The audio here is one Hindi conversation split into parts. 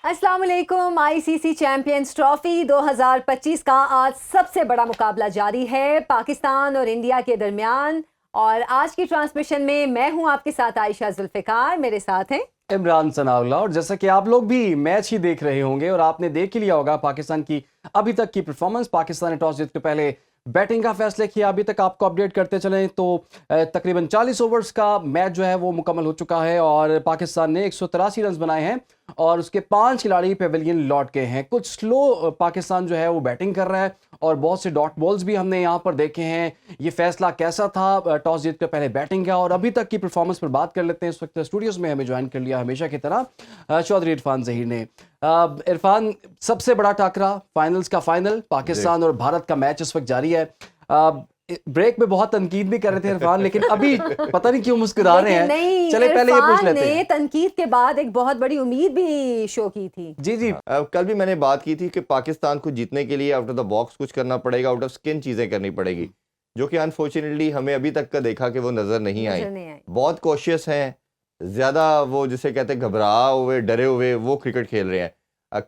अस्सलाम वालेकुम। आईसीसी चैंपियंस ट्रॉफी 2025 का आज सबसे बड़ा मुकाबला जारी है पाकिस्तान और इंडिया के दरमियान। और आज की ट्रांसमिशन में मैं हूं आपके साथ आयशा जुल्फिकार, मेरे साथ हैं इमरान सनाउल्लाह। और जैसा कि आप लोग भी मैच ही देख रहे होंगे और आपने देख ही लिया होगा पाकिस्तान की अभी तक की परफॉर्मेंस। पाकिस्तान ने टॉस जीत के पहले बैटिंग का फैसला किया। अभी तक आपको अपडेट करते चलें तो तकरीबन 40 ओवर्स का मैच जो है वो मुकम्मल हो चुका है और पाकिस्तान ने 183 रन बनाए हैं और उसके 5 खिलाड़ी पेविलियन लौट गए हैं। कुछ स्लो पाकिस्तान जो है वो बैटिंग कर रहा है और बहुत से डॉट बॉल्स भी हमने यहाँ पर देखे हैं। ये फैसला कैसा था टॉस जीत के पहले बैटिंग का, और अभी तक की परफॉर्मेंस पर बात कर लेते हैं। इस वक्त स्टूडियोज में हमें ज्वाइन कर लिया हमेशा की तरह चौधरी इरफान जहीर ने। इरफान, सबसे बड़ा टाकरा, फाइनल्स का फाइनल, पाकिस्तान और भारत का मैच इस वक्त जारी है। ब्रेक में बहुत तनकीद भी कर रहे थे इरफान, लेकिन अभी पता नहीं क्यों मुस्कुरा रहे हैं। चले पहले ये पूछ लेते हैं। तनकीद के बाद एक बहुत बड़ी उम्मीद भी शो की थी। जी जी, कल भी मैंने बात की थी कि पाकिस्तान को जीतने के लिए आउट ऑफ द बॉक्स कुछ करना पड़ेगा, आउट ऑफ स्किन चीजें करनी पड़ेगी, जो कि अनफॉर्चुनेटली हमें अभी तक का देखा कि वो नजर नहीं आई। बहुत कॉशियस हैं, ज्यादा वो जिसे कहते हैं घबरा हुए, डरे हुए वो क्रिकेट खेल रहे हैं।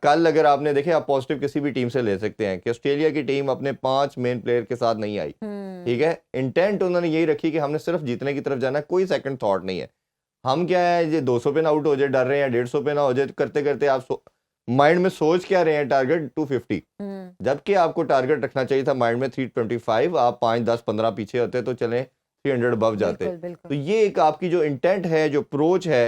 कल अगर आपने देखे, आप पॉजिटिव किसी भी टीम से ले सकते हैं कि ऑस्ट्रेलिया की टीम अपने 5 मेन प्लेयर के साथ नहीं आई। ठीक है, इंटेंट उन्होंने यही रखी कि हमने सिर्फ जीतने की तरफ जाना है, कोई सेकंड थॉट नहीं है। हम क्या है, ये 200 पे ना आउट हो जाए डर रहे हैं, 150 पे ना हो जाए करते करते आप माइंड में सोच क्या रहे हैं टारगेट 250, जबकि आपको टारगेट रखना चाहिए था माइंड में 325। आप 5 10 15 पीछे होते तो चले 300 अबव जाते। तो ये एक आपकी जो इंटेंट है, जो अप्रोच है,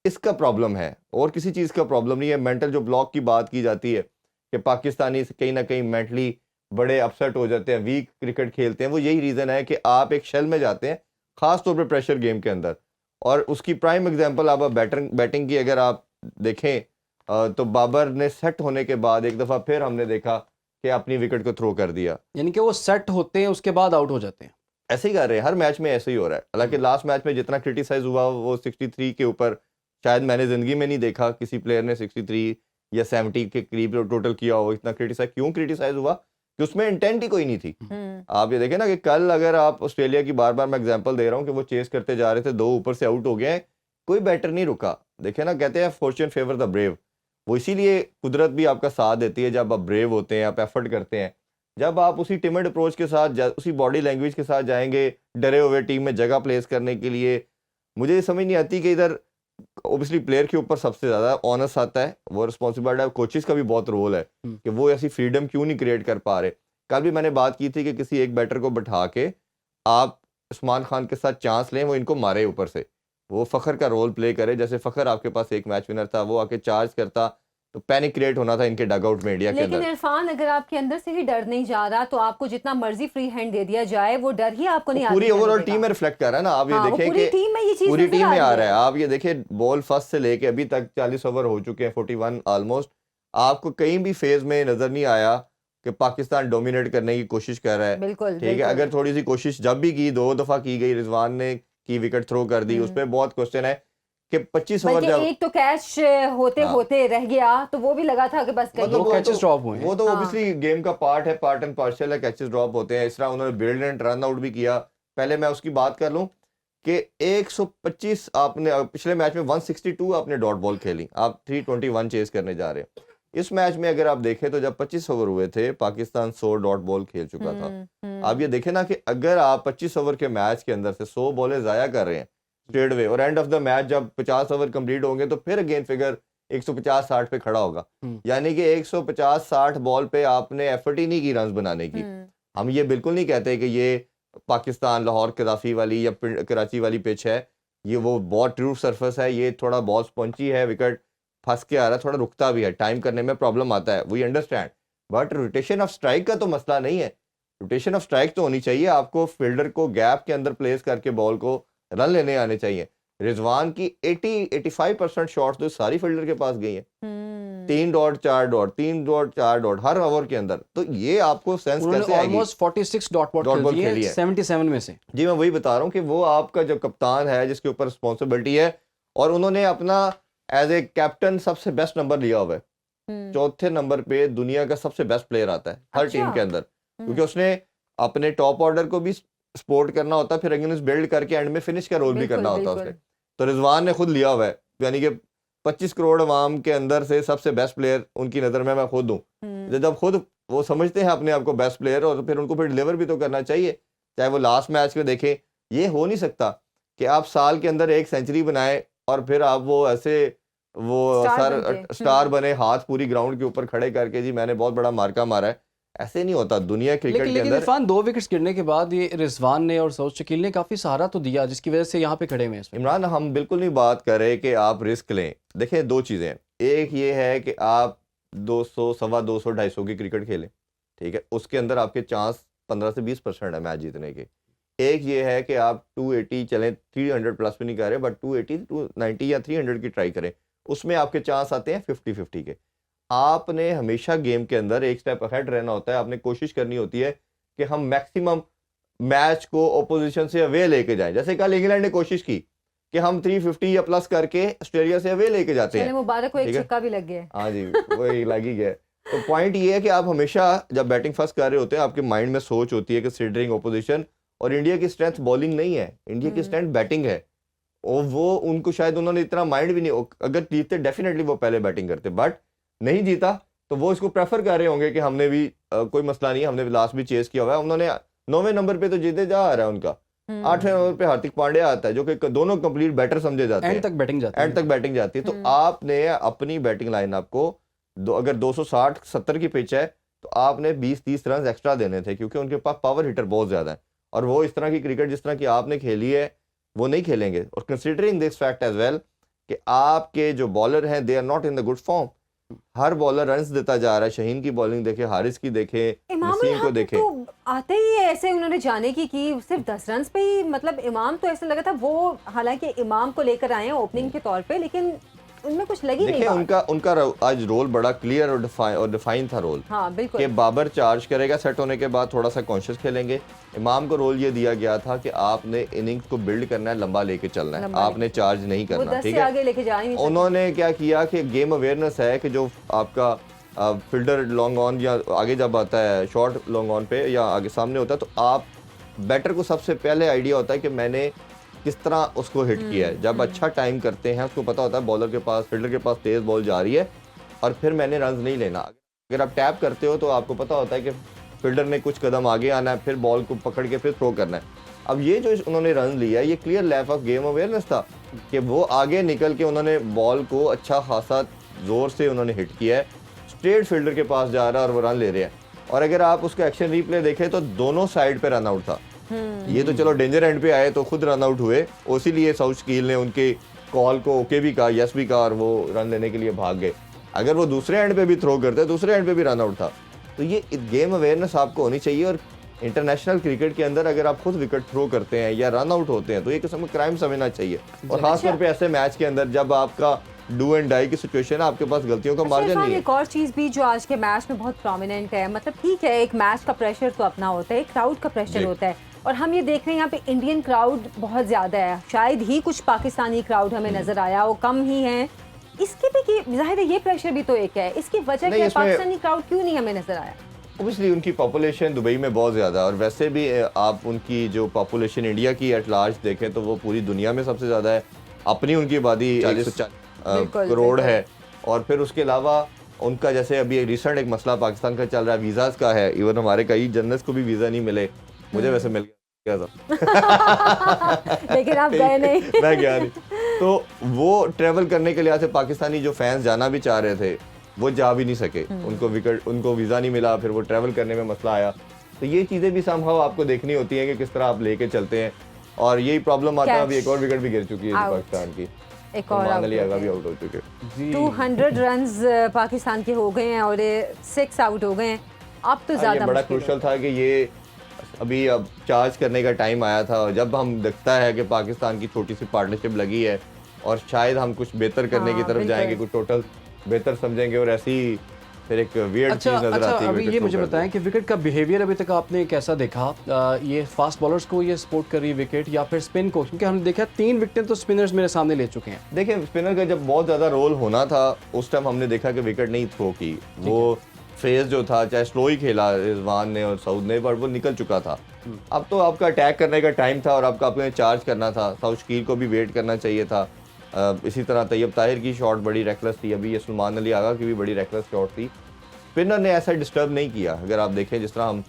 इसका प्रॉब्लम है और किसी चीज़ का प्रॉब्लम नहीं है। मेंटल जो ब्लॉक की बात की जाती है कि पाकिस्तानी कहीं ना कहीं मेंटली बड़े अपसेट हो जाते हैं, वीक क्रिकेट खेलते हैं, वो यही रीज़न है कि आप एक शेल में जाते हैं, ख़ास तौर पे प्रेशर गेम के अंदर। और उसकी प्राइम एग्जांपल आप बैटिंग की अगर आप देखें तो बाबर ने सेट होने के बाद एक दफ़ा फिर हमने देखा कि अपनी विकेट को थ्रो कर दिया। यानी कि वो सेट होते हैं उसके बाद आउट हो जाते हैं। ऐसे ही कर रहे हैं, हर मैच में ऐसे ही हो रहा है। हालांकि लास्ट मैच में जितना क्रिटिसाइज हुआ वो 63 के ऊपर शायद मैंने जिंदगी में नहीं देखा किसी प्लेयर ने 63 या 70 के करीब टोटल किया हो। इतना क्रिटिसाइज हुआ कि उसमें इंटेंट ही कोई नहीं थी। आप ये देखें ना कि कल अगर आप ऑस्ट्रेलिया की बार बार मैं एग्जांपल दे रहा हूँ कि वो चेस करते जा रहे थे, 2 ऊपर से आउट हो गए हैं, कोई बैटर नहीं रुका। देखे ना, कहते हैं फॉर्चून फेवर द ब्रेव। वो इसीलिए कुदरत भी आपका साथ देती है जब आप ब्रेव होते हैं, आप एफर्ट करते हैं। जब आप उसी टिमिड अप्रोच के साथ, उसी बॉडी लैंग्वेज के साथ जाएंगे डरे हुए टीम में जगह प्लेस करने के लिए, मुझे ये समझ नहीं आती कि इधर ओबियसली प्लेयर के ऊपर सबसे ज्यादा ऑनर्स आता है, वो रिस्पॉन्सिबिलिटी है। कोचेस का भी बहुत रोल है कि वो ऐसी फ्रीडम क्यों नहीं क्रिएट कर पा रहे। कल भी मैंने बात की थी कि किसी एक बैटर को बैठा के आप उस्मान खान के साथ चांस लें, वो इनको मारे ऊपर से, वो फखर का रोल प्ले करे। जैसे फखर आपके पास एक मैच विनर था, वो आके चार्ज करता तो पैनिक क्रिएट होना था इनके डगआउट में इंडिया के अंदर। लेकिन इरफान, अगर आपके अंदर से ही डर नहीं जा रहा तो आपको जितना मर्जी फ्री हैंड दे दिया जाए, वो डर ही आपको नहीं, पूरी ओवरऑल टीम में रिफ्लेक्ट कर रहा है ना। आप ये देखें कि पूरी टीम में ये चीज पूरी टीम में आ रहा है। आप ये देखें, बॉल फर्स्ट से लेके अभी तक 40 ओवर हो चुके हैं, 41 ऑलमोस्ट। आपको कहीं भी फेज में नजर नहीं आया कि पाकिस्तान डोमिनेट करने की कोशिश कर रहा है। बिल्कुल, ठीक है, अगर थोड़ी सी कोशिश जब भी की, 2 दफा की गई, रिजवान ने की विकेट थ्रो कर दी, उस पर बहुत क्वेश्चन है कि 25 ओवर जब एक तो कैच होते होते रह गया तो वो भी लगा था कि बस कहीं वो कैचेस ड्रॉप हुए हैं। वो तो ऑब्वियसली गेम का पार्ट है, पार्ट एंड पार्शियल है, कैचेस ड्रॉप होते हैं। इस तरह उन्होंने ब्रिलियंट रन आउट भी किया। पहले मैं उसकी बात कर लूं कि 125 आपने पिछले मैच में 162 आपने डॉट बॉल खेली, आप 321 चेस करने जा रहे हैं। इस मैच में अगर आप देखें तो जब 25 ओवर हुए थे, पाकिस्तान 100 डॉट बॉल खेल चुका था। आप ये देखें ना कि अगर आप 25 ओवर के मैच के अंदर से 100 बॉलें जाया कर रहे हैं स्ट्रेट वे, और एंड ऑफ द मैच जब 50 ओवर कंप्लीट होंगे तो फिर अगेन फिगर 150-60 पे खड़ा होगा। यानी कि 150-60 बॉल पे आपने एफर्ट ही नहीं की रन बनाने की। हम ये बिल्कुल नहीं कहते कि ये पाकिस्तान लाहौर कदाफी वाली या कराची वाली पिच है, ये वो बहुत ट्रू सरफेस है। ये थोड़ा बॉल स्पॉन्ची है, विकेट फंस के आ रहा है, थोड़ा रुकता भी है, टाइम करने में प्रॉब्लम आता है, we understand. But rotation of strike का तो मसला नहीं है। रोटेशन ऑफ स्ट्राइक तो होनी चाहिए, आपको फील्डर को गैप के अंदर प्लेस करके बॉल को रन लेने आने चाहिए। रिजवान की 80-85% शॉट्स तो सारी फील्डर के पास गई है। 3 डॉट 4 डॉट 3 डॉट 4 डॉट हर ओवर के अंदर। तो ये आपको सेंस कैसे आएगी? ऑलमोस्ट 46 डॉट बॉल खेली है 77 में से। जी, मैं वही बता रहा हूँ कि वो आपका जो कप्तान है, जिसके ऊपर रिस्पॉन्सिबिलिटी है, और उन्होंने अपना एज ए कैप्टन सबसे बेस्ट नंबर लिया हुआ है। 4थे नंबर पे दुनिया का सबसे बेस्ट प्लेयर आता है हर टीम के अंदर, क्योंकि उसने अपने टॉप ऑर्डर को भी सपोर्ट करना होता है, फिर अगेंस्ट बिल्ड करके एंड में फिनिश का रोल भी करना होता है उसने। तो रिजवान ने खुद लिया हुआ है, यानी कि 25 करोड़ अवाम के अंदर से सबसे बेस्ट प्लेयर उनकी नज़र में मैं खुद हूँ। जब खुद वो समझते हैं अपने आप को बेस्ट प्लेयर, और फिर उनको फिर डिलीवर भी तो करना चाहिए। चाहे वो लास्ट मैच में देखें, ये हो नहीं सकता कि आप साल के अंदर एक सेंचुरी बनाए और फिर आप वो ऐसे वो स्टार बने, हाथ पूरी ग्राउंड के ऊपर खड़े करके जी मैंने बहुत बड़ा मार्का मारा है। ऐसे नहीं होता दुनिया क्रिकेट के अंदर। इरफान 2 विकेट्स गिरने के बाद ये रिजवान ने और सऊद शकील ने काफी सहारा तो दिया, जिसकी वजह से यहाँ पे खड़े हुए हैं। इमरान, हम बिल्कुल नहीं बात कर रहे कि आप रिस्क लें। देखें, दो चीज़ें हैं। एक ये है कि आप 200, 250, 250 की क्रिकेट खेलें, ठीक है, उसके अंदर आपके चांस 15 से 20% है मैच जीतने के। एक ये है कि आप 280 चलें, 300 प्लस भी नहीं कर रहे, बट 280, 290 या 300 की ट्राई करें, उसमें आपके चांस आते हैं 50-50 के। आपने हमेशा गेम के अंदर एक स्टेप अहेड रहना होता है। आपने कोशिश करनी होती है कि हम मैक्सिमम मैच को ओपोजिशन से अवे लेके जाएं। जैसे कल इंग्लैंड ने कोशिश की कि हम 350 या प्लस करके ऑस्ट्रेलिया से अवे लेके जाते हैं। मुबारक को एक छक्का भी लग गया। हाँ जी, वही लग ही गया। तो पॉइंट ये है कि आप हमेशा जब बैटिंग फर्स्ट कर रहे होते हैं, आपके माइंड में सोच होती है कि कंसीडरिंग ओपोजिशन, और इंडिया की स्ट्रेंथ बॉलिंग नहीं है, इंडिया की स्ट्रेंथ बैटिंग है। और वो उनको शायद उन्होंने इतना माइंड भी नहीं, अगर जीतते डेफिनेटली वो पहले बैटिंग करते, बट नहीं जीता तो वो इसको प्रेफर कर रहे होंगे कि हमने भी कोई मसला नहीं, हमने लास्ट भी चेस किया हुआ है। उन्होंने 9वें नंबर पे तो जीते जा रहा है उनका, 8वें नंबर पे हार्दिक पांड्या आता है, जो कि दोनों कंप्लीट बैटर समझे जाते हैं। एंड तक बैटिंग जाती है। तो आपने अपनी बैटिंग लाइन आपको अगर 260-70 की पिच है तो आपने 20-30 रन एक्स्ट्रा देने थे, क्योंकि उनके पास पावर हिटर बहुत ज्यादा है, और वो इस तरह की क्रिकेट जिस तरह की आपने खेली है वो नहीं खेलेंगे। और considering this fact as well कि आपके जो बॉलर हैं they are not in the good form. हर बॉलर रन्स देता जा रहा है। शहीन की बॉलिंग देखे, हारिस की देखे, नसीम को देखे, तो आते ही ऐसे उन्होंने जाने की सिर्फ 10 रन पे ही, मतलब इमाम तो ऐसा लगा था वो, हालांकि इमाम को लेकर आए हैं ओपनिंग के तौर पे, लेकिन उनमें कुछ लगी नहीं बात। उनका आज रोल बड़ा क्लियर और डिफाइन था रोल। हाँ, बिल्कुल। कि बाबर चार्ज करेगा, सेट होने के बाद थोड़ा सा कॉन्शियस खेलेंगे। इमाम को रोल ये दिया गया था कि आपने इनिंग्स को बिल्ड करना है, लंबा लेके चलना है, आपने चार्ज नहीं करना, ठीक है। आगे लेके जा ही नहीं सकते। उन्होंने क्या किया कि गेम अवेयरनेस है कि जो आपका फील्डर लॉन्ग ऑन या आगे जब आता है शॉर्ट लॉन्ग ऑन पे या आगे सामने होता है, तो आप बैटर को सबसे पहले आइडिया होता है कि मैंने किस तरह उसको हिट किया है। जब अच्छा टाइम करते हैं, उसको पता होता है बॉलर के पास, फील्डर के पास तेज बॉल जा रही है और फिर मैंने रन नहीं लेना। अगर आप टैप करते हो तो आपको पता होता है कि फील्डर ने कुछ कदम आगे आना है, फिर बॉल को पकड़ के फिर थ्रो करना है। अब ये जो उन्होंने रन लिया, ये clear lack of game awareness था कि वो आगे निकल के उन्होंने बॉल को अच्छा खासा जोर से उन्होंने हिट किया है, स्ट्रेट फील्डर के पास जा रहा है और वो रन ले रहे हैं। और अगर आप उसका एक्शन रिप्ले देखें तो दोनों साइड पे रन आउट था। ये तो चलो डेंजर एंड पे आए तो खुद रन आउट हुए, इसीलिए सऊद शकील ने उनके कॉल को ओके भी कहा, यस भी कहा, और वो रन लेने के लिए भाग गए। अगर वो दूसरे एंड पे भी थ्रो करते, दूसरे एंड पे भी रन आउट था। तो ये गेम अवेयरनेस आपको होनी चाहिए। और इंटरनेशनल क्रिकेट के अंदर अगर आप खुद विकेट थ्रो करते हैं या रन आउट होते हैं तो ये किस्म का क्राइम समझना चाहिए। और खासतौर पे ऐसे मैच के अंदर जब आपका डू एंड डाई की सिचुएशन है, आपके पास गलतियों का मार्जिन नहीं है। एक और चीज भी जो आज के मैच में बहुत प्रोमिनेंट है, मतलब ठीक है एक मैच का प्रेशर तो अपना होता है, एक क्राउड का प्रेशर होता है, और हम ये देख रहे हैं यहाँ पे इंडियन क्राउड बहुत ज्यादा है। शायद ही कुछ पाकिस्तानी क्राउड हमें नजर आया, वो कम ही है। इसके भी जाहिर है ये प्रेशर भी तो एक है, इसकी वजह क्या है, पाकिस्तानी क्राउड क्यों नहीं हमें नजर आया? ओबियसली उनकी पॉपुलेशन दुबई में बहुत ज़्यादा, और वैसे भी आप उनकी जो पॉपुलेशन इंडिया की एट लार्ज देखें तो वो पूरी दुनिया में सबसे ज़्यादा है। अपनी उनकी आबादी 140 करोड़ है। और फिर उसके अलावा उनका जैसे अभी रिसेंट एक मसला पाकिस्तान का चल रहा है, वीज़ाज़ का है। इवन हमारे कई जर्नलिस्ट को भी वीज़ा नहीं मिले, मुझे वैसे मिल गया था लेकिन आप गए नहीं। मैं गया नहीं। तो वो ट्रेवल करने के लिए से पाकिस्तानी जो फैंस जाना भी चाह रहे थे वो जा भी नहीं सके, उनको वीज़ा नहीं मिला, फिर वो ट्रैवल करने में मसला आया। तो ये चीज़ें भी समहाउ आपको देखनी होती हैं कि किस तरह आप लेके चलते हैं। और यही प्रॉब्लम आता है। अभी एक और विकेट भी गिर चुकी है पाकिस्तान की, एक और अली आगा भी आउट हो चुके हैं। 200 रन्स पाकिस्तान के हो गए हैं और 6 आउट हो गए हैं। अब तो ज़्यादा बड़ा क्रूशल था कि ये अभी अब चार्ज करने का टाइम आया था, और जब हम दिखता है कि पाकिस्तान की छोटी सी पार्टनरशिप लगी है और शायद हम कुछ बेहतर करने की तरफ जाएंगे, कुछ टोटल बेहतर समझेंगे, और ऐसी फिर एक वियर्ड चीज नजर आती है। अभी ये मुझे बताएं कि विकेट का बिहेवियर अभी तक आपने कैसा देखा? ये फास्ट बॉलर्स को ये सपोर्ट कर रही है विकेट या फिर स्पिन को? क्योंकि हमने देखा 3 विकेटें तो स्पिनर्स मेरे सामने ले चुके हैं। देखिए, स्पिनर का जब बहुत ज़्यादा रोल होना था उस टाइम हमने देखा कि विकेट नहीं थ्रो की। वो फेज जो था, चाहे स्लो ही खेला रिजवान ने और सऊद ने, पर वो निकल चुका था। अब तो आपका अटैक करने का टाइम था और आपका अपने चार्ज करना था। सऊद शकील को भी वेट करना चाहिए था। इसी तरह तैयब ताहिर की शॉट बड़ी रेकलेस थी, अभी ये सलमान अली आगा की भी बड़ी रेकलेस शॉट थी। स्पिनर ने ऐसा डिस्टर्ब नहीं किया। अगर आप देखें जिस तरह हम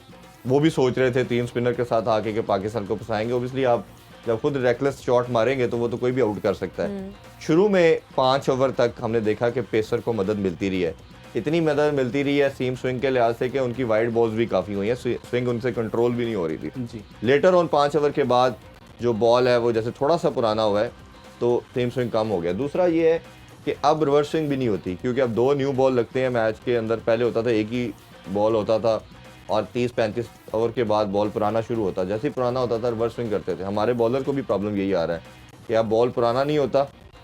वो भी सोच रहे थे 3 स्पिनर के साथ आके कि पाकिस्तान को फंसाएंगे, ओबियसली आप जब खुद रेकलेस शॉट मारेंगे तो वो तो कोई भी आउट कर सकता है। शुरू में 5 ओवर तक हमने देखा कि पेसर को मदद मिलती रही है, इतनी मदद मिलती रही है सीम स्विंग के लिहाज से कि उनकी वाइड बॉल्स भी काफ़ी हुई है, स्विंग उनसे कंट्रोल भी नहीं हो रही थी जी। लेटर ऑन 5 ओवर के बाद जो बॉल है वो जैसे थोड़ा सा पुराना हुआ है तो सीम स्विंग कम हो गया। दूसरा ये है कि अब रिवर्स स्विंग भी नहीं होती, क्योंकि अब 2 न्यू बॉल लगते हैं मैच के अंदर। पहले होता था एक ही बॉल होता था और 30-35 ओवर के बाद बॉल पुराना शुरू होता, जैसे ही पुराना होता था रिवर्स स्विंग करते थे। हमारे बॉलर को भी प्रॉब्लम यही आ रहा है कि अब बॉल पुराना नहीं होता,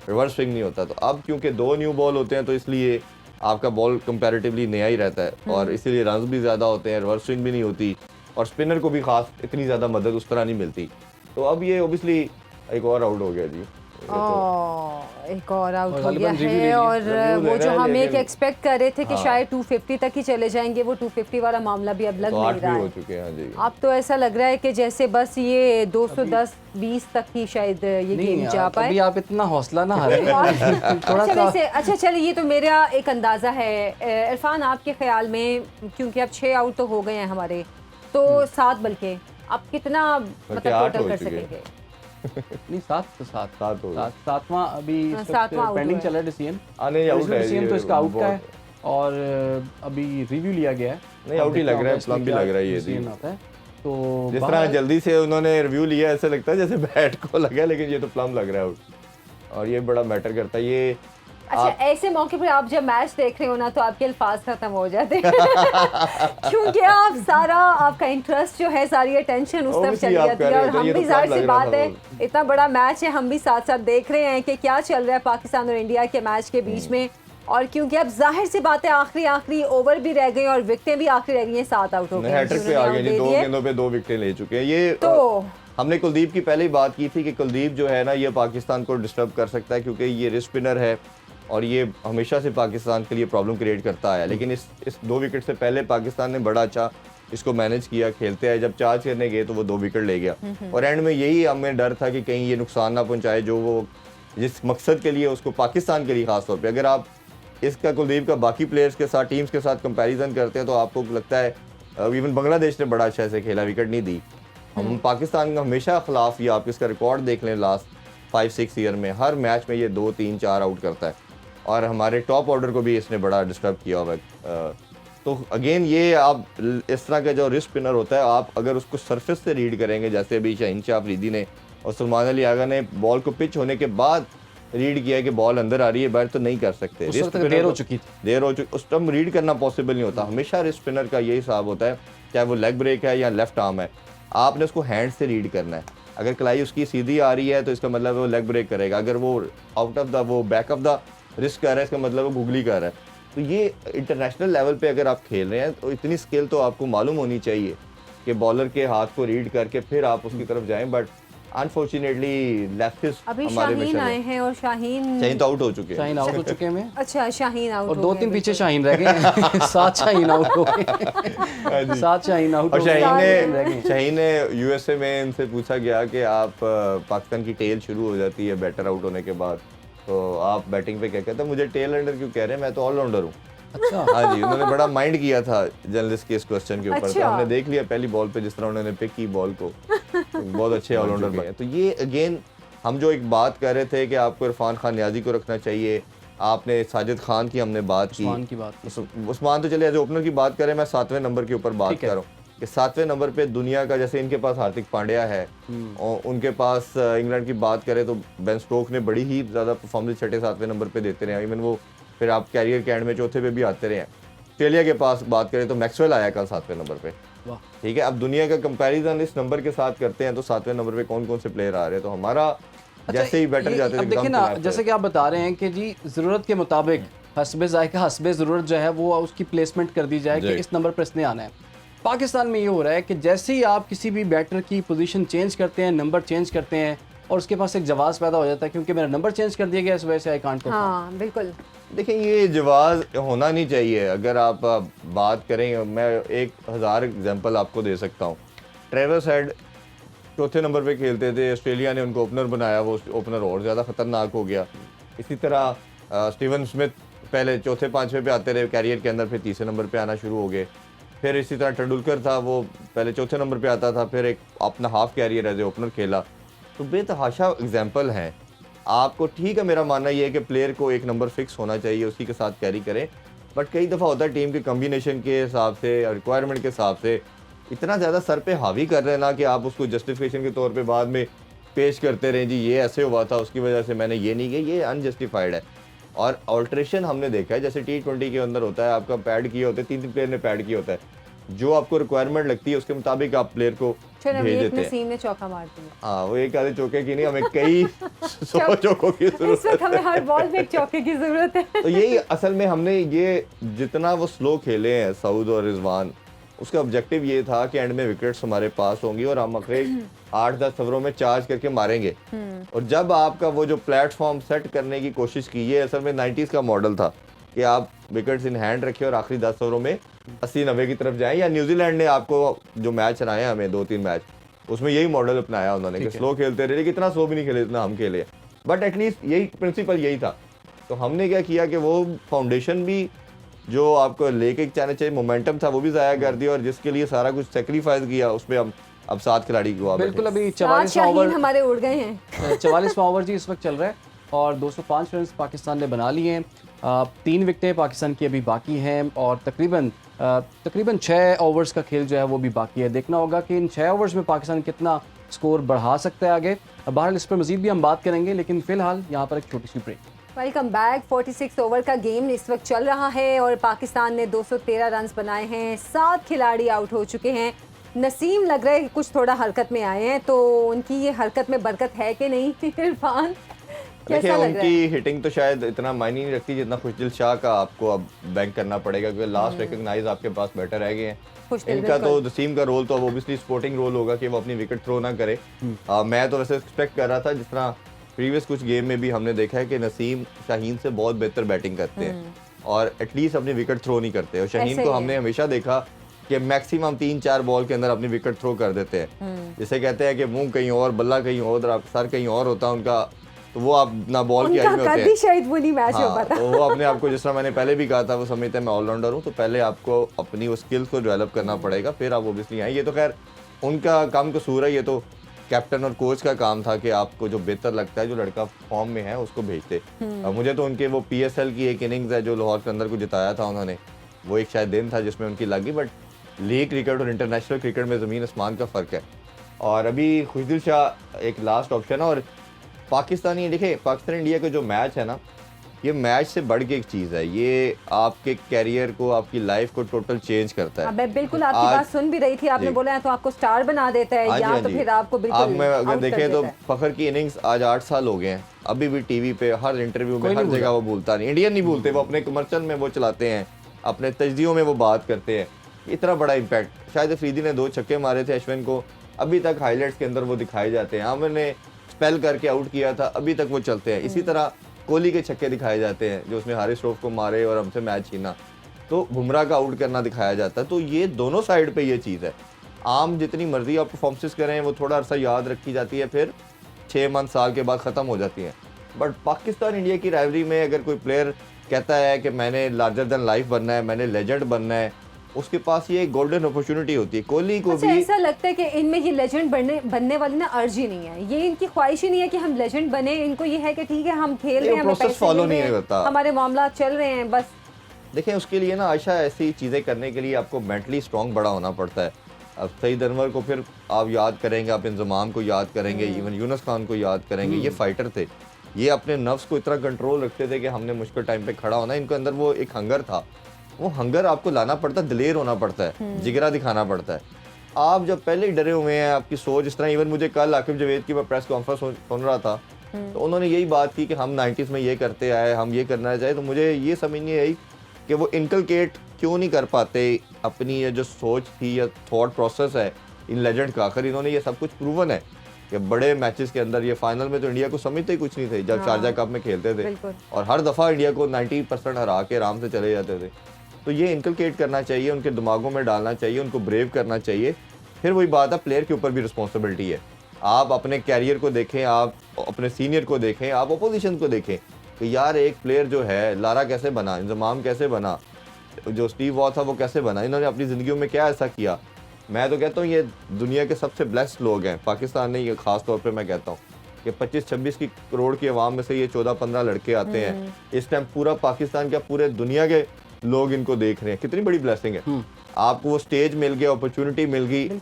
रिवर्स स्विंग नहीं होता। तो अब क्योंकि 2 न्यू बॉल होते हैं तो इसलिए आपका बॉल कंपैरेटिवली नया ही रहता है और इसीलिए रन्स भी ज़्यादा होते हैं, रिवर्स स्विंग भी नहीं होती और स्पिनर को भी खास इतनी ज़्यादा मदद उस तरह नहीं मिलती। तो अब ये ओबियसली एक और आउट हो गया जी। एक और आउट और हो गया गालिबन review ले है लिया। और review वो ले जो रहा है, हम एक लेकिन- एक्सपेक्ट कर रहे थे कि हाँ। शायद 250 तक ही चले जाएंगे, वो 250 वाला मामला भी अब लग तो 8 नहीं भी रहा हो है। चुके हैं जी। अब तो ऐसा लग रहा है कि जैसे बस ये 210-20 तक ही शायद ये गेम जा नहीं, पाए। अभी आप इतना हौसला ना हारें। थोड़ा अच्छा सा वैसे अच्छा चलिए, ये तो मेरा एक अंदाज़ा है। इरफान, आपके ख्याल में क्योंकि अब 6 आउट तो हो गए हैं हमारे, तो 7 बल्कि आप कितना मतलब 8 टोटल हो कर चुके हैं। सकेंगे? नहीं, 7 सात हो गए। 7वां अभी हाँ, 7वां आउट पेंडिंग हुआ चल रहा है डिसीजन। नहीं आउट है डिसीजन तो इसका आउट का है बहुत- और अभी रिव्यू लिया गया है। नहीं, आउट ही लग रहा है, प्लम भी लग रहा है ये decision जी। आता है तो जिस तरह बाहर- जल्दी से उन्होंने रिव्यू लिया ऐसा लगता है जैसे बैट को लगा, लेकिन ये तो प्लम लग रहा है आउट और ये बड़ा मैटर करता है। ये अच्छा, ऐसे मौके पर आप जब मैच देख रहे हो ना तो आपके अल्फाज खत्म हो जाते हैं क्योंकि आप सारा आपका इंटरेस्ट जो है, सारी अटेंशन उस तरफ Obviously चली आप जाती कर है रहे और थे, हम ये भी तो जाहिर लग सी रहा बात था है, वो। इतना बड़ा मैच है, हम भी साथ साथ देख रहे हैं कि क्या चल रहा है पाकिस्तान और इंडिया के मैच के बीच में। और क्योंकि अब जाहिर सी बात है आखिरी ओवर भी रह गए और विकेटें भी आखिरी रह गई हैं, 7 आउट हो गए हैं, हैट्रिक पे जिन्होंने आ गए out जी, दे 2 दिए। गेंदों पे 2 विकेटें ले चुके हैं। ये तो हमने कुलदीप की पहले ही बात की थी कि कुलदीप जो है ना ये पाकिस्तान को डिस्टर्ब कर सकता है, क्योंकि ये रिस्ट स्पिनर है और ये हमेशा से पाकिस्तान के लिए प्रॉब्लम क्रिएट करता है। लेकिन इस 2 विकेट से पहले पाकिस्तान ने बड़ा अच्छा इसको मैनेज किया, खेलते हैं। जब चार्ज करने गए तो वो 2 विकेट ले गया और एंड में यही हमें डर था कि कहीं ये नुकसान ना पहुंचाए जो वो जिस मकसद के लिए उसको पाकिस्तान के लिए खास तौर पे। अगर आप इसका कुलदीप का बाकी प्लेयर्स के साथ टीम्स के साथ कंपैरिजन करते हैं तो आपको लगता है इवन बांग्लादेश ने बड़ा अच्छा ऐसे खेला, विकेट नहीं दी। हम पाकिस्तान का हमेशा खिलाफ, ये आप इसका रिकॉर्ड देख लें लास्ट 5-6 ईयर में, हर मैच में ये 2-3-4 आउट करता है और हमारे टॉप ऑर्डर को भी इसने बड़ा डिस्टर्ब किया हुआ है। तो अगेन ये आप इस तरह का जो रिस्ट स्पिनर होता है, आप अगर उसको सरफेस से रीड करेंगे, जैसे अभी शाहीन शाह अफरीदी ने और सलमान अली आगा ने बॉल को पिच होने के बाद रीड किया कि बॉल अंदर आ रही है, बैट तो नहीं कर सकते। उस रिस्ट वक्त स्पिनर देर हो को- चुकी थी। देर हो चुकी, उस टाइम रीड करना पॉसिबल नहीं होता। हमेशा रिस्ट स्पिनर का यही हिसाब होता है, चाहे वो लेग ब्रेक है या लेफ्ट आर्म है, आपने उसको हैंड से रीड करना है। अगर कलाई उसकी सीधी आ रही है तो इसका मतलब वो लेग ब्रेक करेगा, अगर वो आउट ऑफ द वो बैक ऑफ द रिस्क कर रहा है इसका मतलब वो गुगली कर रहा है। तो ये इंटरनेशनल लेवल पे अगर आप खेल रहे हैं तो इतनी स्किल तो आपको मालूम होनी चाहिए कि बॉलर के हाथ को रीड करके फिर आप उसकी तरफ जाएं। बट अनफॉर्चुनेटली लेफ्टिस्ट अभी हमारे में शाहीन चले। आए हैं और शाहीन शाहीन तो आउट हो चुके हैं। शाहीन आउट हो चुके हैं मैं अच्छा, शाहीन आउट और हो 2-3 गए, पीछे बिल्कुल। शाहीन रह गए 7 शाहीन आउट हो गए हाँ जी। 7 शाहीन आउट और हो गए। शाहीन ने यूएसए में इनसे पूछा गया कि आप पाकिस्तान की टेल शुरू हो जाती है बैटर आउट होने के बाद, तो आप बैटिंग पे क्या कहते हैं? मुझे टेल एंडर क्यों कह रहे हैं, मैं तो ऑलराउंडर हूँ। अच्छा हाँ जी, उन्होंने बड़ा माइंड किया था जर्नलिस्ट के इस क्वेश्चन के ऊपर। तो अच्छा। हमने देख लिया पहली बॉल पे जिस तरह उन्होंने पिक की बॉल को, बहुत अच्छे ऑलराउंडर बने। तो ये अगेन हम जो एक बात कर रहे थे कि आपको इरफान खान नियाजी को रखना चाहिए, आपने साजिद खान की हमने बात की, उस्मान की बात की। उस्मान तो चले एज ओपनर की बात करें, मैं 7वें नंबर के ऊपर बात ठीक है। कर रहा हूँ कि 7वें नंबर पे दुनिया का, जैसे इनके पास हार्दिक पांड्या है और उनके पास इंग्लैंड की बात करें तो बेन स्टोक ने बड़ी ही ज़्यादा परफॉर्मेंस 6-7वें नंबर पे देते रहे, इवन वो फिर आप कैरियर के एंड में चौथे पे भी आते रहे हैं। ऑस्ट्रेलिया के पास बात करें तो मैक्सवेल आया कल 7वें नंबर पे, वाह ठीक है। अब दुनिया का कंपैरिजन इस नंबर के साथ करते हैं तो 7वें नंबर पे कौन कौन से प्लेयर आ रहे हैं, तो हमारा जैसे ही बैटर जाते थे अब देखिए एकदम ना, collapse जैसे कि आप बता रहे हैं कि जी ज़रूरत के मुताबिक हस्बे ज़ायका हस्बे ज़रूरत जो है वो उसकी प्लेसमेंट कर दी जाए कि जी। इस नंबर पर इसने आना है। पाकिस्तान में ये हो रहा है कि जैसे ही आप किसी भी बैटर की पोजीशन चेंज करते हैं, नंबर चेंज करते हैं और उसके पास एक जवाब पैदा हो जाता है क्योंकि मेरा नंबर चेंज कर दिया गया, इस वजह से आई कांट परफॉर्म। हाँ बिल्कुल। देखिए ये जवाब होना नहीं चाहिए। अगर आप बात करें, मैं 1000 एग्जांपल आपको दे सकता हूँ। ट्रेविस हेड चौथे नंबर पे खेलते थे, ऑस्ट्रेलिया ने उनको ओपनर बनाया, वो ओपनर और ज़्यादा ख़तरनाक हो गया। इसी तरह स्टीवन स्मिथ पहले चौथे पाँचवें पे आते रहे कैरियर के अंदर, फिर तीसरे नंबर पे आना शुरू हो गए। फिर इसी तरह तेंदुलकर था, वो पहले चौथे नंबर पे आता था, फिर एक अपना half career as a opener खेला। तो बेतहाशा एग्जाम्पल हैं। आपको ठीक है, मेरा मानना ये है कि प्लेयर को एक नंबर फिक्स होना चाहिए, उसी के साथ कैरी करें, बट कई दफ़ा होता है टीम के कम्बिनेशन के हिसाब से या रिक्वायरमेंट के हिसाब से इतना ज़्यादा सर पे हावी कर रहे हैं ना कि आप उसको जस्टिफिकेशन के तौर पे बाद में पेश करते रहें, जी ये ऐसे हुआ था उसकी वजह से मैंने ये नहीं किया, ये अनजस्टिफाइड है। और ऑल्ट्रेशन हमने देखा है, जैसे T20 के अंदर होता है, आपका पैड किए होते हैं, 3-3 प्लेयर ने पैड किया होता है, जो आपको रिक्वायरमेंट लगती है उसके मुताबिक आप प्लेयर को भेज देते हैं। नसीम ने चौका मार दिया। हाँ, वो एक आधे चौके की नहीं, हमें कई 100 चौकों की इस जरूरत वक्त हमें हर बॉल में एक चौके की जरूरत है। तो यही असल में हमने ये जितना वो स्लो खेले हैं सऊद और रिजवान, उसका ऑब्जेक्टिव ये था कि एंड में विकेट्स हमारे पास होंगी और हम आखिर 8-10 ओवरों में चार्ज करके मारेंगे। और जब आपका वो जो प्लेटफॉर्म सेट करने की कोशिश की, ये असल में 90s का मॉडल था कि आप विकेट्स इन हैंड रखें और आखिरी 10 ओवरों में 80-90 की तरफ जाएं। या न्यूजीलैंड ने आपको जो मैच हराए हमें 2-3 मैच, उसमें यही मॉडल अपनाया उन्होंने कि स्लो खेलते रहे, लेकिन इतना स्लो भी नहीं खेले जितना हम खेले, बट एटलीस्ट यही प्रिंसिपल यही था। तो हमने क्या किया कि वो फाउंडेशन भी जो आपको लेके जाना चाहिए, मोमेंटम था, वो भी ज़ाया कर दिया, और जिसके लिए सारा कुछ सेक्रीफाइस किया उसमें हम अब 7 खिलाड़ी को बिल्कुल। अभी 44वां ओवर हमारे उड़ गए हैं। 44वां ओवर जी इस वक्त चल रहा है और 205 रन पाकिस्तान ने बना लिए हैं। 3 विकेटें पाकिस्तान की अभी बाकी हैं और तकरीबन 6 ओवर्स का खेल जो है वो भी बाकी है। देखना होगा कि इन 6 ओवर्स में पाकिस्तान कितना स्कोर बढ़ा सकता है आगे। बहरहाल इस पर मजीद भी हम बात करेंगे, लेकिन फिलहाल यहाँ पर एक छोटी सी ब्रेक। Welcome back. 46 ओवर का गेम इस वक्त चल रहा है और पाकिस्तान ने 213 रन बनाए हैं। 7 खिलाड़ी आउट हो चुके हैं। नसीम लग रहा है कि कुछ थोड़ा हरकत में आए हैं, तो उनकी ये हरकत में बरकत है कि नहीं इरफान, देखिए उनकी हिटिंग तो शायद इतना मायने नहीं रखती जितना खुशदिल शाह का आपको अब बैंक करना पड़ेगा, क्योंकि लास्ट रिकॉग्नाइज आपके पास बैटर रह गए हैं। इनका तो नसीम का रोल तो अब ओबियसली सपोर्टिंग रोल होगा कि वो अपनी विकेट थ्रो ना करे। मैं तो वैसे एक्सपेक्ट कर रहा था, जिस तरह प्रीवियस कुछ गेम में भी हमने देखा है कि नसीम शाहीन से बहुत बेहतर बैटिंग करते हैं और एटलीस्ट अपनी विकेट थ्रो नहीं करते। और शाहीन को हमने हमेशा देखा कि मैक्सिमम 3-4 बॉल के अंदर अपनी विकेट थ्रो कर देते हैं। जिसे कहते हैं कि मुंह कहीं और, बल्ला कहीं और, सर कहीं और होता है उनका, तो वो आप ना बॉल की आई में होते हैं। शायद वो नहीं मैच हो पाता। तो वो अपने आप को, जिस तरह मैंने पहले भी कहा था, वो समझते हैं मैं ऑलराउंडर हूँ, तो पहले आपको अपनी वो स्किल्स को डेवलप करना पड़ेगा, फिर आप ओबियसली आए। ये तो खैर उनका काम कसूर है, ये तो कैप्टन और कोच का काम था कि आपको जो बेहतर लगता है, जो लड़का फॉर्म में है, उसको भेजते। मुझे तो उनके वो PSL की एक इनिंग्स है जो लाहौर के अंदर को जिताया था उन्होंने, वो एक शायद दिन था जिसमें उनकी लगी। बट लीग क्रिकेट और इंटरनेशनल क्रिकेट में ज़मीन आसमान का फ़र्क है। और अभी खुशदिल शाह एक लास्ट ऑप्शन है। और पाकिस्तानी, देखिए पाकिस्तान इंडिया का जो मैच है ना, ये मैच से बढ़ के एक चीज़ है, ये आपके कैरियर को, आपकी लाइफ को टोटल चेंज करता है। मैं बिल्कुल आपकी बात सुन भी रही थी, आपने बोला है तो आपको स्टार बना देता है या तो फिर आपको बिल्कुल आप में अगर देखें तो फखर की इनिंग्स आज 8 साल हो गए हैं, अभी भी टीवी पे हर इंटरव्यू में हर जगह वो भूलता नहीं, इंडियन नहीं भूलते, वो अपने कमर्शियल में वो चलाते हैं, अपने तजदियों में वो बात करते हैं। इतना बड़ा इम्पैक्ट, शायद अफरीदी ने 2 छक्के मारे थे अश्विन को, अभी तक हाईलाइट्स के अंदर वो दिखाए जाते हैं। आमिर ने स्पेल करके आउट किया था, अभी तक वो चलते हैं। इसी तरह कोहली के छक्के दिखाए जाते हैं, जो उसने हारिस रऊफ को मारे और हमसे मैच छीना, तो बुमराह का आउट करना दिखाया जाता है। तो ये दोनों साइड पे ये चीज़ है। आम जितनी मर्जी आप परफॉर्मेंस करें, वो थोड़ा अर्सा याद रखी जाती है, फिर 6 मंथ साल के बाद ख़त्म हो जाती है। बट पाकिस्तान इंडिया की राइवरी में अगर कोई प्लेयर कहता है कि मैंने लार्जर देन लाइफ बनना है, मैंने लेजेंड बनना है, उसके पास ये गोल्डन अपॉर्चुनिटी होती है। कोहली को भी ऐसा लगता है कि इनमें ये लेजेंड बनने वाली ना अर्ज ही नहीं है, ये इनकी ख्वाहिश ही नहीं है कि हम लेजेंड बने। इनको ये है कि ठीक है हम खेल रहे हैं, हमें पैसे फॉलो नहीं होता, हमारे मामला चल रहे हैं बस। देखें उसके लिए ना आयशा, ऐसी चीज़ें करने के लिए आपको मेंटली स्ट्रॉन्ग बड़ा होना पड़ता है। अब सईद अनवर को फिर आप याद करेंगे, आप इंजमाम को याद करेंगे, इवन यूनुस खान को याद करेंगे, ये फाइटर थे, ये अपने नफ्स को इतना कंट्रोल रखते थे कि हमने मुश्किल टाइम पे खड़ा होना। इनके अंदर वो एक हंगर था, वो हंगर आपको लाना पड़ता है, दिलेर होना पड़ता है, जिगरा दिखाना पड़ता है। आप जब पहले ही डरे हुए हैं, आपकी सोच इस तरह, इवन मुझे कल आकिब जवेद की मैं प्रेस कॉन्फ्रेंस सुन रहा था, तो उन्होंने यही बात की कि हम 90s में ये करते आए, हम ये करना चाहिए। तो मुझे ये समझ नहीं आई कि वो इनकलकेट क्यों नहीं कर पाते अपनी ये जो सोच थी या थॉट प्रोसेस है इन लेजेंड का। आखिर इन्होंने ये सब कुछ प्रूवन है कि बड़े मैचेस के अंदर, ये फाइनल में तो इंडिया को समझते ही कुछ नहीं थे जब शारजा कप में खेलते थे, और हर दफ़ा इंडिया को 90% हरा के आराम से चले जाते थे। तो ये इनकलकेट करना चाहिए, उनके दिमागों में डालना चाहिए, उनको ब्रेव करना चाहिए। फिर वही बात है, प्लेयर के ऊपर भी रिस्पॉन्सिबिलिटी है आप अपने कैरियर को देखें, आप अपने सीनियर को देखें, आप अपोजिशन को देखें कि यार एक प्लेयर जो है लारा कैसे बना, इंजमाम कैसे बना, जो स्टीव वॉ था वो कैसे बना, इन्होंने अपनी ज़िंदगियों में क्या ऐसा किया। मैं तो कहता हूँ ये दुनिया के सबसे ब्लेस्ड लोग हैं, पाकिस्तान ने, ये ख़ास तौर पे मैं कहता हूँ कि 25-26 की करोड़ की आवाम में से ये 14-15 लड़के आते हैं। इस टाइम पूरा पाकिस्तान क्या पूरे दुनिया के लोग इनको देख रहे हैं, कितनी बड़ी ब्लेसिंग है। आपको वो स्टेज मिल गया, अपॉर्चुनिटी मिल गई,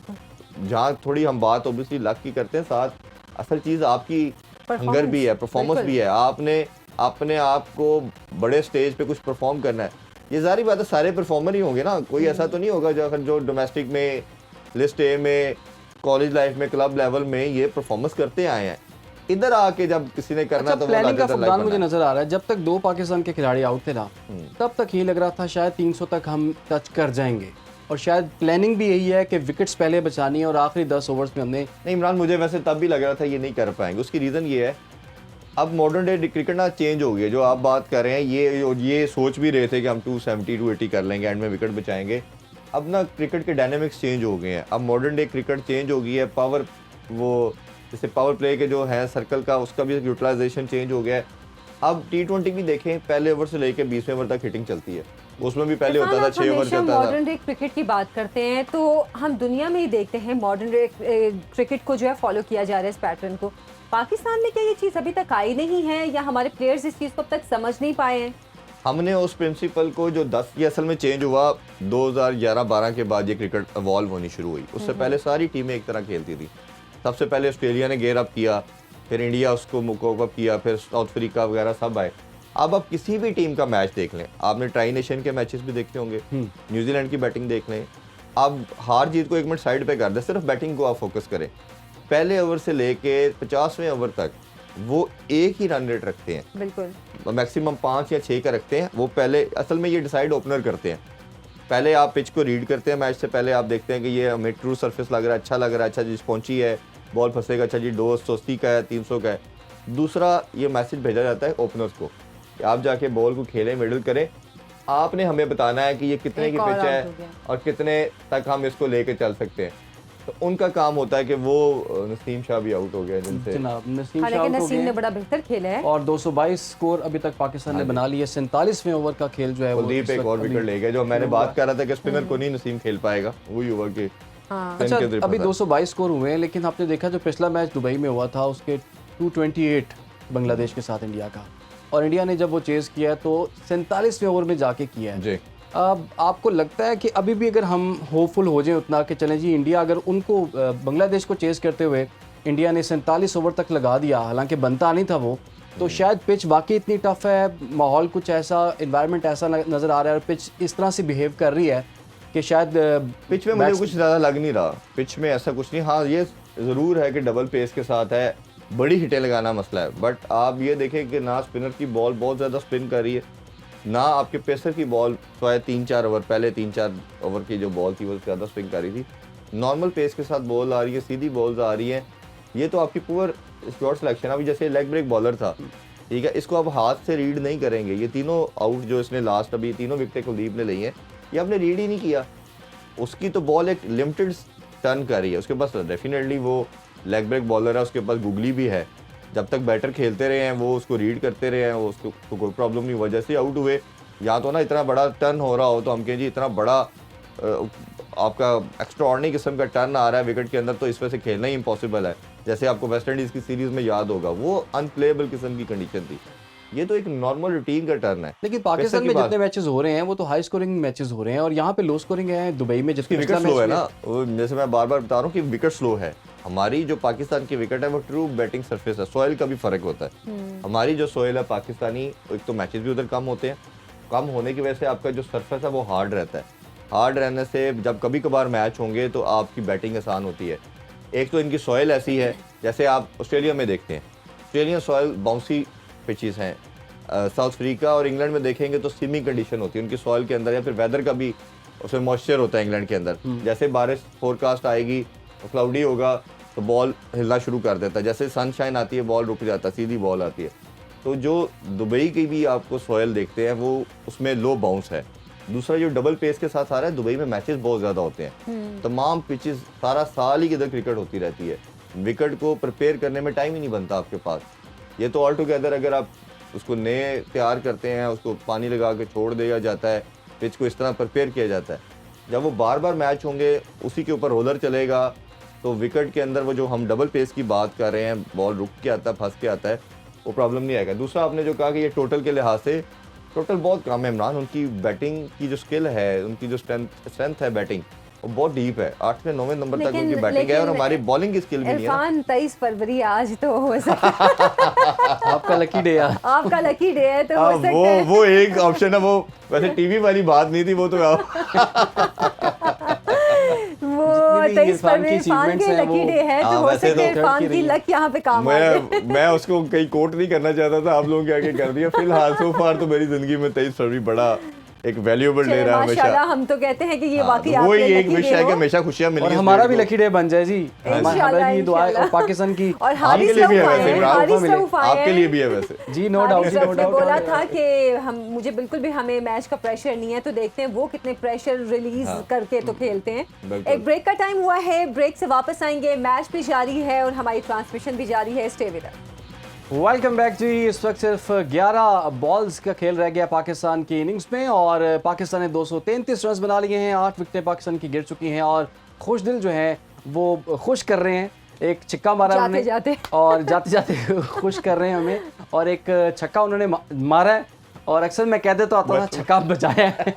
जहाँ थोड़ी हम बात ओबियसली लक की करते हैं, साथ असल चीज़ आपकी हंगर भी है, परफॉर्मेंस भी है। आपने अपने आप को बड़े स्टेज पे कुछ परफॉर्म करना है। ये सारी बात है, सारे परफॉर्मर ही होंगे ना, कोई ऐसा तो नहीं होगा जो डोमेस्टिक में, लिस्ट ए में, कॉलेज लाइफ में, क्लब लेवल में ये परफॉर्मेंस करते आए हैं। इधर आके जब किसी ने करना तो प्लानिंग का फुकदान मुझे नजर आ रहा है। जब तक 2 पाकिस्तान के खिलाड़ी आउट थे ना, तब तक ये लग रहा था शायद 300 तक हम टच कर जाएंगे, और शायद प्लानिंग भी यही है कि विकेट्स पहले बचानी है और आखिरी 10 ओवर्स में हमने नहीं। इमरान, मुझे वैसे तब भी लग रहा था ये नहीं कर पाएंगे। उसकी रीज़न ये है, अब मॉडर्न डे क्रिकेट ना चेंज हो गया। जो आप बात कर रहे हैं, ये सोच भी रहे थे कि हम 270 280 कर लेंगे, एंड में विकेट बचाएंगे। अब ना क्रिकेट के डायनेमिक्स चेंज हो गए हैं। अब मॉडर्न डे क्रिकेट चेंज हो गई है। पावर, वो जैसे पावर प्ले के जो है सर्कल का, उसका भी यूटिलाइजेशन चेंज हो गया है। अब T20 भी देखें, पहले ओवर से लेके 20वें ओवर तक हिटिंग चलती है। उसमें भी पहले होता था 6 ओवर चलता था। मॉडर्न डे क्रिकेट की बात करते हैं तो हम दुनिया में ही देखते हैं मॉडर्न डे क्रिकेट को जो है फॉलो किया जा रहा है, इस पैटर्न को। पाकिस्तान में क्या ये चीज़ अभी तक आई नहीं है, या हमारे प्लेयर्स इस चीज़ को अब तक समझ नहीं पाए हैं? हमने उस प्रिंसिपल को जो 10 ये असल में चेंज हुआ 2011-12 के बाद, ये क्रिकेट इवॉल्व होनी शुरू हुई। उससे पहले सारी टीमें एक तरह खेलती थी। सबसे पहले ऑस्ट्रेलिया ने गेयर अप किया, फिर इंडिया उसको मुकोप किया, फिर साउथ अफ्रीका वगैरह सब आए। अब आप किसी भी टीम का मैच देख लें, आपने ट्राई नेशन के मैचेस भी देखे होंगे, न्यूजीलैंड की बैटिंग देख लें, आप हार जीत को 1 मिनट साइड पे कर दें, सिर्फ बैटिंग को आप फोकस करें। पहले ओवर से लेके 50वें ओवर तक वो एक ही रन रेट रखते हैं, बिल्कुल मैक्सिमम 5 या 6 का रखते हैं। वो पहले असल में ये डिसाइड ओपनर करते हैं। पहले आप पिच को रीड करते हैं, मैच से पहले आप देखते हैं कि ये हमें ट्रू सरफेस लग रहा है, अच्छा लग रहा है, अच्छा जी पहुंची है, बॉल फंसेगा, अच्छा जी 280 का है, 300 का है। दूसरा ये मैसेज भेजा जाता है ओपनर्स को कि आप जाके बॉल को खेलें, मिडल करें, आपने हमें बताना है कि ये कितने की पिच है और कितने तक हम इसको लेके चल सकते हैं। तो उनका काम होता है कि वो नसीम शाह भी आउट हो गया जिनसे, जनाब नसीम शाह हालांकि नसीम ने बड़ा बेहतर खेला है और 222 स्कोर अभी तक पाकिस्तान ने बना लिया। 47वें ओवर का खेल जो है वो कुलदीप एक और विकेट ले गया। जो मैंने बात कर रहा था कि स्पिनर को नहीं नसीम खेल पाएगा, वही हुआ कि अच्छा अभी 222 स्कोर हुए हैं, लेकिन आपने देखा जो पिछला मैच दुबई में हुआ था उसके 228 बांग्लादेश के साथ इंडिया का, और इंडिया ने जब वो चेज किया है तो 47वें ओवर में जाके किया है जी। अब आपको लगता है कि अभी भी अगर हम होपफुल हो जाए उतना कि चलें जी इंडिया अगर उनको बांग्लादेश को चेज करते हुए इंडिया ने 47 ओवर तक लगा दिया, हालांकि बनता नहीं था वो, तो शायद पिच वाकई इतनी टफ है, माहौल कुछ ऐसा, एनवायरनमेंट ऐसा नज़र आ रहा है और पिच इस तरह से बिहेव कर रही है कि शायद पिच में मुझे कुछ ज़्यादा लग नहीं रहा। पिच में ऐसा कुछ नहीं। हाँ, ये ज़रूर है कि डबल पेस के साथ है, बड़ी हिटें लगाना मसला है। बट आप ये देखें कि ना स्पिनर की बॉल बहुत ज़्यादा स्पिन कर रही है, ना आपके पेसर की बॉल शायद 3-4 ओवर पहले 3-4 ओवर की जो बॉल थी वो ज़्यादा स्पिन कर रही थी। नॉर्मल पेस के साथ बॉल आ रही है, सीधी बॉल्स आ रही हैं। ये तो आपकी पुअर शॉट सिलेक्शन। अभी जैसे लेग ब्रेक बॉलर था, ठीक है, इसको आप हाथ से रीड नहीं करेंगे। ये तीनों आउट जो इसने लास्ट अभी तीनों विकेटें कुलदीप ने ली हैं, ये आपने रीड ही नहीं किया। उसकी तो बॉल एक लिमिटेड टर्न कर रही है, उसके पास डेफिनेटली वो लेग ब्रेक बॉलर है, उसके पास गुगली भी है। जब तक बैटर खेलते रहे हैं वो उसको रीड करते रहे हैं, वो उसको तो कोई प्रॉब्लम नहीं हुआ। जैसे आउट हुए, या तो ना इतना बड़ा टर्न हो रहा हो तो हम कहें जी इतना बड़ा आपका एक्स्ट्राऑर्डिनरी किस्म का टर्न आ रहा है विकेट के अंदर, तो इस वजह से खेलना ही इम्पॉसिबल है। जैसे आपको वेस्ट इंडीज़ की सीरीज़ में याद होगा, वो अनप्लेएबल किस्म की कंडीशन थी। ये तो एक नॉर्मल रूटीन का टर्न है। लेकिन पाकिस्तान में जितने मैचेस हो रहे हैं वो तो हाई स्कोरिंग मैचेस हो रहे हैं और यहाँ पे लो स्कोरिंग है दुबई में, जिसकी विकेट स्लो है ना। जैसे मैं बार बार बता रहा हूँ कि विकेट स्लो है। हमारी जो पाकिस्तान की विकेट है वो ट्रू बैटिंग सरफेस है, सॉइल का भी फर्क होता है। हमारी जो सॉइल है पाकिस्तानी, एक तो मैचेस भी उधर कम होते हैं, कम होने की वजह से आपका जो सरफेस है वो हार्ड रहता है। हार्ड रहने से जब कभी कभार मैच होंगे तो आपकी बैटिंग आसान होती है। एक तो इनकी सॉइल ऐसी है, जैसे आप ऑस्ट्रेलिया में देखते हैं, ऑस्ट्रेलियन सॉइल बाउंसी पिचेस हैं। साउथ अफ्रीका और इंग्लैंड में देखेंगे तो स्टीमी कंडीशन होती है उनकी सॉइल के अंदर, या फिर वेदर का भी उसमें मॉइस्चर होता है इंग्लैंड के अंदर। जैसे बारिश फोरकास्ट आएगी तो क्लाउडी होगा तो बॉल हिलना शुरू कर देता है, जैसे सनशाइन आती है बॉल रुक जाता है, सीधी बॉल आती है। तो जो दुबई की भी आपको सॉइल देखते हैं वो उसमें लो बाउंस है। दूसरा जो डबल पेस के साथ आ रहा है, दुबई में मैचेस बहुत ज़्यादा होते हैं, तमाम पिचेस सारा साल ही इधर क्रिकेट होती रहती है। विकेट को प्रिपेयर करने में टाइम ही नहीं बनता आपके पास। ये तो ऑल टुगेदर अगर आप उसको नए तैयार करते हैं, उसको पानी लगा के छोड़ दिया जाता है, पिच को इस तरह प्रिपेयर किया जाता है, जब वो बार बार मैच होंगे उसी के ऊपर रोलर चलेगा तो विकेट के अंदर वो जो हम डबल पेस की बात कर रहे हैं, बॉल रुक के आता है, फंस के आता है, वो प्रॉब्लम नहीं आएगा। दूसरा आपने जो कहा कि ये टोटल के लिहाज से टोटल बहुत कम है इमरान, उनकी बैटिंग की जो स्किल है, उनकी जो स्ट्रेंथ है बैटिंग, वो बहुत डीप है। 8वें 9वें नंबर तक उनकी बैटिंग है और हमारी बॉलिंग की स्किल भी नहीं है इरफान 23 फरवरी आज तो हो सकता आपका लकी डे है। आपका लकी डे है तो हो सकता है। वो एक ऑप्शन है, वो वैसे टीवी वाली बात नहीं थी, वो तो वो जितनी भी 23 इरफान की फरवरी इरफान के achievements हैं, लकी वो- डे है तो हाँ, हो वैसे सकता है तो इरफान की की रही है। लक यहाँ पे काम आ जाए। मैं उसको कहीं कोट नहीं करना चाहता था, आप लोगों के आगे कर दिया। फिलहाल सो फार तो मेरी जिंदगी में 23 फरवरी बड़ा एक वैल्यूएबल डे चलिए, रहा माशाल्लाह, हमेशा। हम तो कहते हैं कि ये हाँ, वाकई तो वही आपके एक lucky विश day है कि हो। हमेशा खुशियां मिली और हमारा भी लकी डे बन जाए जी, हमारा भी दुआ है। और पाकिस्तान की और आपके हारिस लिए भी है रऊफ वैसे, आए हैं, इमरान हारिस मिले। रऊफ आए आपके हैं। लिए भी है वैसे। जी, no doubt, Haris no Rauf ने डाउट। बोला था कि मुझे बिल्कुल भी हमें मैच का प्रेशर नहीं है, तो देखते हैं वो कितने प्रेशर रिलीज हाँ। करके तो खेलते हैं। बिल्कुल। एक ब्रेक का टाइम हुआ है, ब्रेक से वापस आएंगे, मैच भी जारी है और हमारी ट्रांसमिशन भी जारी है। Stay with us. Welcome back जी। इस वक्त सिर्फ 11 बॉल्स का खेल रह गया पाकिस्तान की इनिंग्स में और पाकिस्तान ने 233 रन बना लिए हैं, 8 विकेटें पाकिस्तान की गिर चुकी हैं और खुश दिल जो हैं वो खुश कर रहे हैं। एक छक्का मारा जाते उन्होंने जाते। और जाते जाते खुश कर रहे हैं हमें, और एक छक्का उन्होंने मारा है और अक्सर मैं कह देता आता था छक्का बजाया है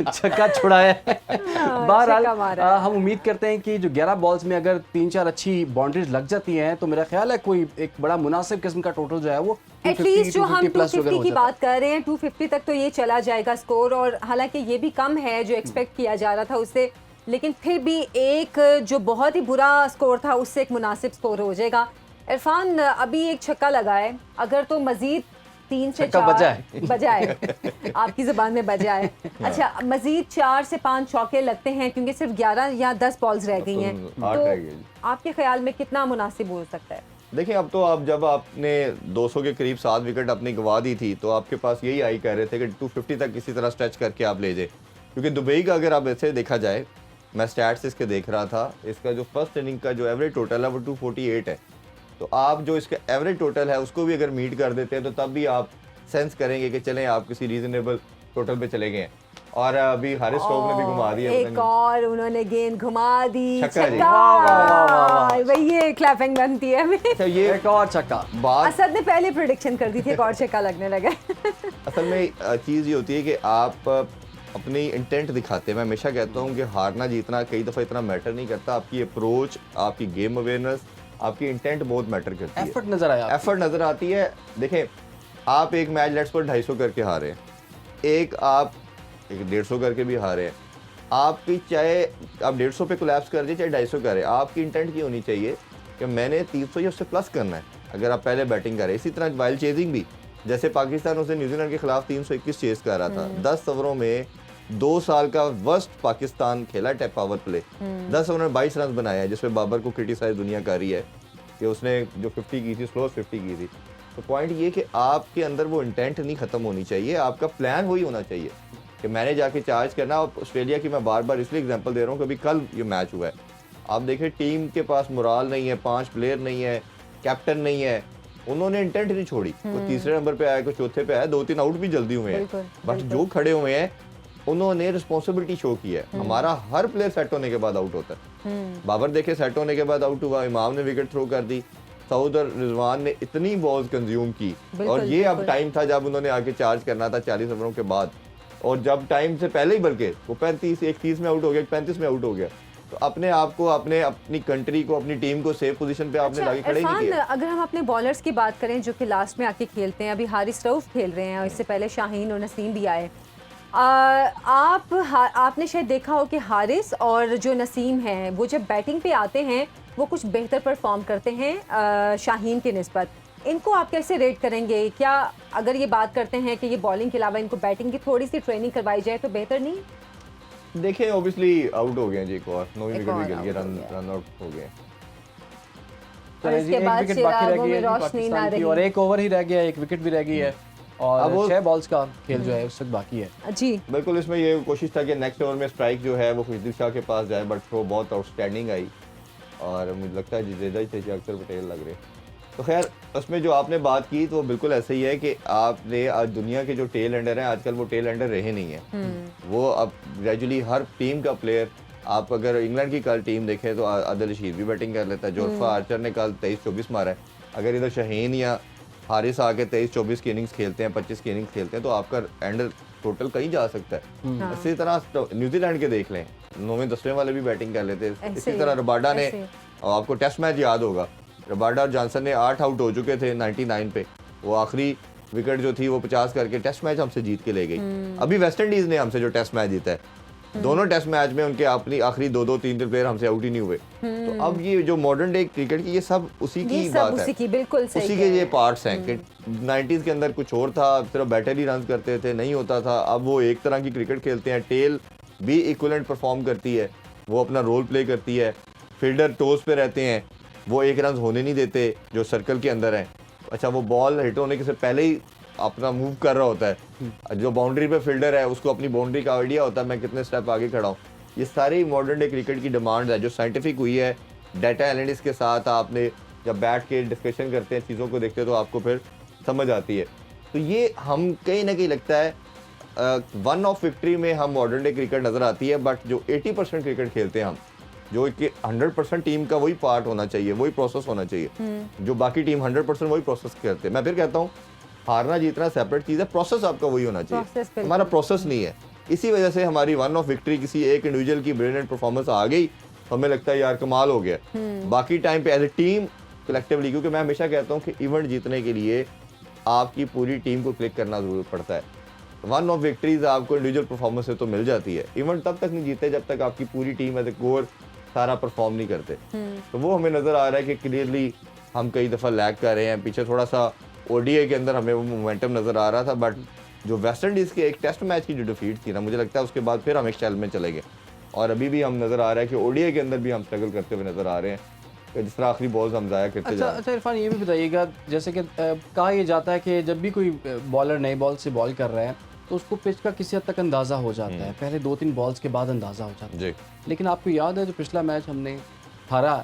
छक्का छुड़ाया है। बहरहाल छक्का मारा है। हम उम्मीद करते हैं कि जो 11 बॉल्स में अगर 3-4 अच्छी बाउंड्रीज लग जाती हैं तो मेरा ख्याल है कोई एक बड़ा मुनासिब किस्म का टोटल जो है वो एटलीस्ट जो हम 250 250 की बात कर रहे हैं, 250 तक तो ये चला जाएगा स्कोर, और हालांकि ये भी कम है जो एक्सपेक्ट किया जा रहा था उससे, लेकिन फिर भी एक जो बहुत ही बुरा स्कोर था उससे एक मुनासिब स्कोर हो जाएगा। इरफान, अभी एक छक्का लगा है, अगर तो मजीद 3 से छक्का 4 बजाए आपकी ज़बान में बजाए, अच्छा मजीद 4 से 5 चौके लगते हैं क्योंकि सिर्फ 11 या 10 बॉल्स रह गई हैं, 8 तो रह गई। आपके ख्याल में कितना मुनासिब हो सकता है? देखिए, अब तो आप जब आपने 200 के करीब 7 विकेट अपनी गंवा दी थी तो आपके पास यही आई कह रहे थे कि 250 तक किसी तरह स्ट्रेच करके आप ले जाए, क्योंकि दुबई का अगर आप ऐसे देखा जाए, मैं स्टैट्स इसके देख रहा था, इसका जो फर्स्ट इनिंग का जो एवरेज टोटल है वो 248 है। तो आप जो इसका एवरेज टोटल है उसको भी अगर मीट कर देते हैं तो तब भी आप सेंस करेंगे कि चलें आप किसी रीजनेबल टोटल पे चले गए हैं। और अभी हारिस रऊफ ने भी घुमा दिया, पता एक नहीं। और उन्होंने गेंद घुमा दी, छक्का जी। छक्का। वाह, वाह, वाह, वाह। वही ये क्लैपिंग बनती है हमें। अच्छा, ये एक और छक्का। बात असद ने पहले प्रेडिक्शन कर दी थी, एक और छक्का लगने लगा। असल में चीज़ ये होती है कि आप अपनी इंटेंट दिखाते हैं। मैं हमेशा कहता हूँ कि हारना जीतना कई दफ़ा इतना मैटर नहीं करता, आपकी अप्रोच, आपकी गेम अवेयरनेस, आपकी इंटेंट बहुत मैटर करती है। एफर्ट नजर आया। एफर्ट नज़र आती है। देखें, आप एक मैच लेट्स पर 250 करके हारे हैं, एक आप एक 150 करके भी हारे हैं, आपकी चाहे आप 150 पे कोलैप्स कर दिए चाहे 250 करें, आपकी इंटेंट की होनी चाहिए कि मैंने 300 या उससे प्लस करना है अगर आप पहले बैटिंग करें। इसी तरह वाइल्ड चेजिंग भी, जैसे पाकिस्तान उसे न्यूजीलैंड के खिलाफ 321 चेज कर रहा था, 10 ओवरों में 2 साल का वर्स्ट पाकिस्तान खेला टेप पावर प्ले, 10 ओवर में 22 रन बनाया है, जिसमें बाबर को क्रिटिसाइज दुनिया कर रही है कि उसने जो 50 की थी, स्लो 50 की थी। तो पॉइंट ये कि आपके अंदर वो इंटेंट नहीं खत्म होनी चाहिए, आपका प्लान वही होना चाहिए कि मैंने जाके चार्ज करना। और ऑस्ट्रेलिया की मैं बार बार इसलिए एग्जांपल दे रहा हूँ कि अभी कल ये मैच हुआ है, आप देखें टीम के पास मोराल नहीं है, 5 प्लेयर नहीं है, कैप्टन नहीं है, उन्होंने इंटेंट नहीं छोड़ी। कोई तीसरे नंबर पे आया, कोई चौथे पे आया, 2-3 आउट भी जल्दी हुए हैं, बट जो खड़े हुए हैं उन्होंने रिस्पॉन्सिबिलिटी शो की है। हमारा हर प्लेयर सेट होने के बाद आउट होता है। बाबर देखे सेट होने के बाद आउट हुआ, इमाम ने विकेट थ्रो कर दी, सऊद और रिजवान ने इतनी बॉल्स कंज्यूम की, और ये अब टाइम था जब उन्होंने आके चार्ज करना था 40 ओवरों के बाद, और जब टाइम से पहले ही बल्कि वो 31 में आउट हो गया, 35 में आउट हो गया। तो अपने आप को, अपनी कंट्री को, अपनी टीम को सेफ पोजीशन पे आपने लाके खड़े नहीं किया। अगर हम अपने बॉलर्स की बात करें जो कि लास्ट में आके खेलते हैं, अभी हारिस रऊफ खेल रहे हैं और इससे पहले शाहीन और नसीम भी आए। आपने शायद देखा हो कि हारिस और जो नसीम हैं वो जब बैटिंग पे आते हैं वो कुछ बेहतर परफॉर्म करते हैं शाहीन के निस्बत। इनको आप कैसे रेट करेंगे? क्या अगर ये बात करते हैं कि ये बॉलिंग के अलावा इनको बैटिंग की थोड़ी सी ट्रेनिंग करवाई जाए तो बेहतर नहीं? देखें, ऑब्वियसली आउट हो गए जी, एक और 9 विकेट भी गिर गए, रन आउट हो गए। चलिए जी, एक विकेट बाकी रह गई है पाकिस्तान की, और एक ओवर ही रह गया है, एक विकेट भी रह गई है, और 6 बॉल्स का खेल जो है उस वक्त बाकी है जी। बिल्कुल, इसमें ये कोशिश था कि नेक्स्ट ओवर में स्ट्राइक जो है वो खुशदिल शाह के पास जाए, बट थ्रो बहुत आउटस्टैंडिंग आई। और मुझे लगता है जडेजा ही थे, अक्षर पटेल लग रहे। तो खैर उसमें जो आपने बात की तो वो बिल्कुल ऐसे ही है कि आपने आज दुनिया के जो टेल एंडर हैं आजकल वो टेल एंडर रहे नहीं है। वो अब ग्रेजुअली हर टीम का प्लेयर, आप अगर इंग्लैंड की कल टीम देखें तो आदिल रशीद भी बैटिंग कर लेता है, जोरफा आर्चर ने कल 23-24 मारा है। अगर इधर शाहीन या हारिस आके 23-24 की इनिंग्स खेलते हैं, 25 की इनिंग्स खेलते हैं तो आपका एंडर टोटल कहीं जा सकता है। इसी तरह न्यूजीलैंड के देख लें, 9वें-10वें वाले भी बैटिंग कर लेते हैं। इसी तरह रबाडा ने, आपको टेस्ट मैच याद होगा, रबाडा और जॉनसन ने 8 आउट हो चुके थे 99 पे, वो आखिरी विकेट जो थी वो 50 करके टेस्ट मैच हमसे जीत के ले गई। अभी वेस्ट इंडीज ने हमसे जो टेस्ट मैच जीता है, दोनों टेस्ट मैच में उनके अपनी आखिरी 2-3 प्लेयर हमसे आउट ही नहीं हुए। तो अब ये जो मॉडर्न डे क्रिकेट की ये सब उसी की बात है, उसी के ये पार्ट्स हैं कि 90s के अंदर कुछ और था, सिर्फ बैटर ही रन करते थे, नहीं होता था। अब वो एक तरह की क्रिकेट खेलते हैं, टेल भी इक्विवेलेंट परफॉर्म करती है, वो अपना रोल प्ले करती है, फील्डर टोस पे रहते हैं, वो एक रन होने नहीं देते जो सर्कल के अंदर है। अच्छा, वो बॉल हिट होने के से पहले ही अपना मूव कर रहा होता है, जो बाउंड्री पे फील्डर है उसको अपनी बाउंड्री का आइडिया होता है मैं कितने स्टेप आगे खड़ा हूँ। ये सारी मॉडर्न डे क्रिकेट की डिमांड है जो साइंटिफिक हुई है, डाटा एनालिटिक्स के साथ आपने जब बैठ के डिस्कशन करते हैं, चीज़ों को देखते हैं तो आपको फिर समझ आती है। तो ये हम कहीं ना कहीं लगता है वन ऑफ विक्ट्री में हम मॉडर्न डे क्रिकेट नज़र आती है, बट जो 80% क्रिकेट खेलते हैं हम, जो कि 100% टीम का वही पार्ट होना चाहिए, वही प्रोसेस होना चाहिए, जो बाकी टीम 100% वही प्रोसेस करते हैं। मैं फिर कहता हूँ हारना जीतना सेपरेट चीज़ है, प्रोसेस आपका वही होना चाहिए, हमारा प्रोसेस नहीं है। इसी वजह से हमारी वन ऑफ विक्ट्री किसी एक इंडिविजुअल की ब्रिलियंट परफॉर्मेंस आ गई तो हमें लगता है यार कमाल हो गया। बाकी टाइम पे एज ए टीम कलेक्टिवली, क्योंकि मैं हमेशा कहता हूँ कि इवेंट जीतने के लिए आपकी पूरी टीम को क्लिक करना जरूरत पड़ता है। वन ऑफ विक्ट्रीज आपको इंडिविजुअल परफॉर्मेंस से तो मिल जाती है, इवेंट तब तक नहीं जीते जब तक आपकी पूरी टीम एज ए कोर सारा परफॉर्म नहीं करते। तो वो हमें नज़र आ रहा है कि क्लियरली हम कई दफ़ा लैग कर रहे हैं। पीछे थोड़ा सा ओडीआई के अंदर हमें वो मोमेंटम नज़र आ रहा था, बट जो वेस्ट इंडीज़ के एक टेस्ट मैच की जो डिफीट थी ना, मुझे लगता है उसके बाद फिर हम एक स्टाइल में चले गए और अभी भी हम नज़र आ रहा है कि ओडीआई के अंदर भी हम स्ट्रगल करते हुए नज़र आ रहे हैं, जिस तरह आखिरी बॉल्स हम ज़ाया करते जा रहे हैं। अच्छा इरफान, ये भी बताइएगा, जैसे कि कहा यह जाता है कि जब भी कोई बॉलर नई बॉल से बॉल कर रहा है तो उसको पिच का किसी हद तक अंदाज़ा हो जाता है, पहले 2-3 बॉल्स के बाद अंदाज़ा हो जाता है। लेकिन आपको याद है जो पिछला मैच हमने हारा,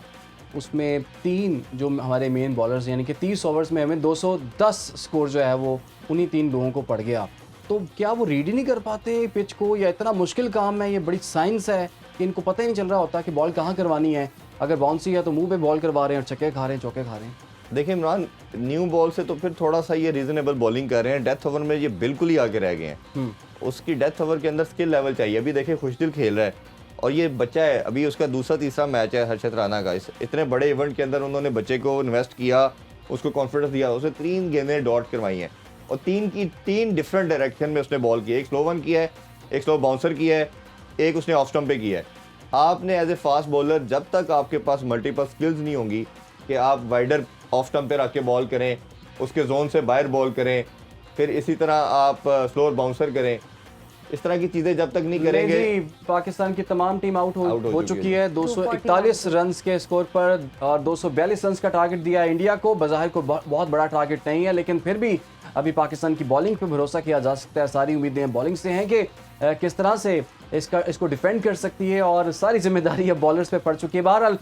उसमें 3 जो हमारे मेन बॉलर्स, यानी कि 30 ओवर्स में हमें 210 स्कोर जो है वो उन्हीं 3 लोगों को पड़ गया। तो क्या वो रीड ही नहीं कर पाते पिच को, या इतना मुश्किल काम है, ये बड़ी साइंस है कि इनको पता ही नहीं चल रहा होता कि बॉल कहाँ करवानी है, अगर बाउंसी है तो मुंह पे बॉल करवा रहे हैं और छक्के खा रहे हैं, चौके खा रहे हैं। देखिए इमरान, न्यू बॉल से तो फिर थोड़ा सा ये रीजनेबल बॉलिंग कर रहे हैं, डेथ ओवर में ये बिल्कुल ही आगे रह गए हैं। उसकी डेथ ओवर के अंदर स्किल लेवल चाहिए। अभी देखिए खुशदिल खेल रहा है और ये बच्चा है, अभी उसका दूसरा-तीसरा मैच है हर्षित राणा का। इतने बड़े इवेंट के अंदर उन्होंने बच्चे को इन्वेस्ट किया, उसको कॉन्फिडेंस दिया, उसे 3 गेंदें डॉट करवाई हैं और 3 डिफरेंट डायरेक्शन में उसने बॉल की है। एक स्लो वन किया है, एक स्लो बाउंसर किया है, एक उसने ऑफ स्टंप पे किया है। आपने एज ए फास्ट बॉलर, जब तक आपके पास मल्टीपल स्किल्स नहीं होंगी कि आप वाइडर ऑफ स्टंप पे रख के बॉल करें, उसके जोन से बाहर बॉल करें, फिर इसी तरह आप स्लोअर बाउंसर करें, इस तरह की चीज़ें जब तक नहीं करेंगे। पाकिस्तान की तमाम टीम आउट हो चुकी है 241 रन के स्कोर पर, और 242 रन का टारगेट दिया है इंडिया को। बज़ाहिर को बहुत बड़ा टारगेट नहीं है, लेकिन फिर भी अभी पाकिस्तान की बॉलिंग पे भरोसा किया जा सकता है। सारी उम्मीदें बॉलिंग से हैं कि किस तरह से इसको डिफेंड कर सकती है, और सारी जिम्मेदारी अब बॉलर्स पे पड़ चुकी है। बहरहाल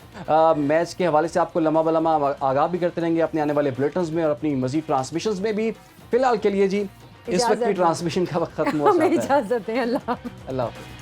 मैच के हवाले से आपको लम्हा बलम्हा आगाह भी करते रहेंगे अपने आने वाले बुलेटिन्स में और अपनी मजीद ट्रांसमिशंस में भी। फिलहाल के लिए जी इस वक्त की ट्रांसमिशन का वक्त खत्म हो जाता है। इजाज़त है, अल्लाह। अल्लाह हाफ़िज़।